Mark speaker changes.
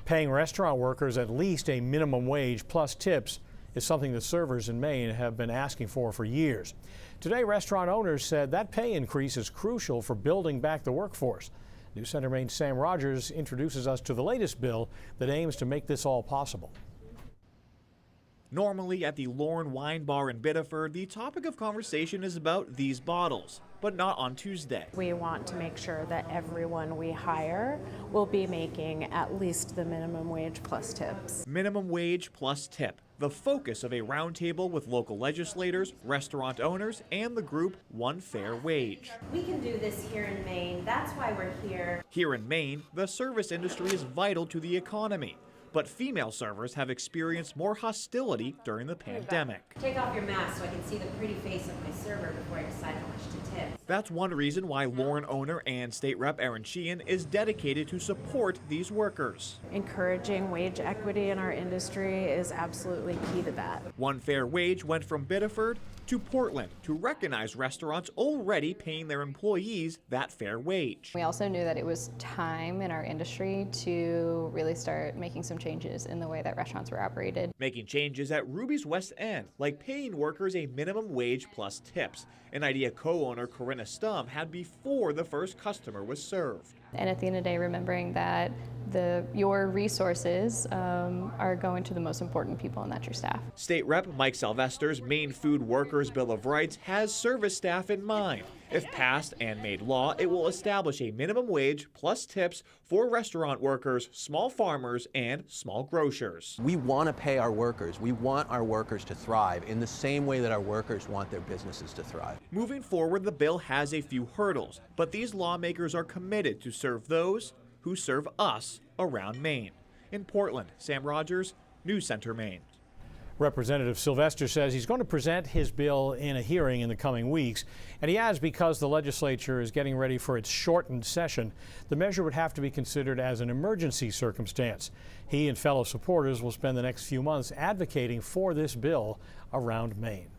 Speaker 1: Paying restaurant workers at least a minimum wage plus tips is something that servers in Maine have been asking for years. Today, restaurant owners said that pay increase is crucial for building back the workforce. News Center Maine's Sam Rogers introduces us to the latest bill that aims to make this all possible.
Speaker 2: Normally at the Lorne Wine Bar in Biddeford, the topic of conversation is about these bottles, but not on Tuesday.
Speaker 3: We want to make sure that everyone we hire will be making at least the minimum wage plus tips.
Speaker 2: Minimum wage plus tip, the focus of a roundtable with local legislators, restaurant owners, and the group One Fair Wage.
Speaker 4: We can do this here in Maine. That's why we're here.
Speaker 2: Here in Maine, the service industry is vital to the economy. But female servers have experienced more hostility during the pandemic.
Speaker 4: Take off your mask so I can see the pretty face of my server before I decide how much to tip.
Speaker 2: That's one reason why Lorne owner and State Rep Erin Sheehan is dedicated to support these workers.
Speaker 3: Encouraging wage equity in our industry is absolutely key to that.
Speaker 2: One Fair Wage went from Biddeford to Portland to recognize restaurants already paying their employees that fair wage.
Speaker 5: We also knew that it was time in our industry to really start making some changes in the way that restaurants were operated.
Speaker 2: Making changes at Ruby's West End, like paying workers a minimum wage plus tips, an idea co-owner Corinna Stum had before the first customer was served.
Speaker 5: And at the end of the day, remembering that your resources are going to the most important people, and that's your staff.
Speaker 2: State Rep Mike Sylvester's Maine Food Workers Bill of Rights has service staff in mind. If passed and made law, it will establish a minimum wage plus tips for restaurant workers, small farmers, and small grocers.
Speaker 6: We want to pay our workers. We want our workers to thrive in the same way that our workers want their businesses to thrive.
Speaker 2: Moving forward, the bill has a few hurdles, but these lawmakers are committed to serve those who serve us around Maine. In Portland, Sam Rogers, News Center, Maine.
Speaker 1: Representative Sylvester says he's going to present his bill in a hearing in the coming weeks, and he adds because the legislature is getting ready for its shortened session, the measure would have to be considered as an emergency circumstance. He and fellow supporters will spend the next few months advocating for this bill around Maine.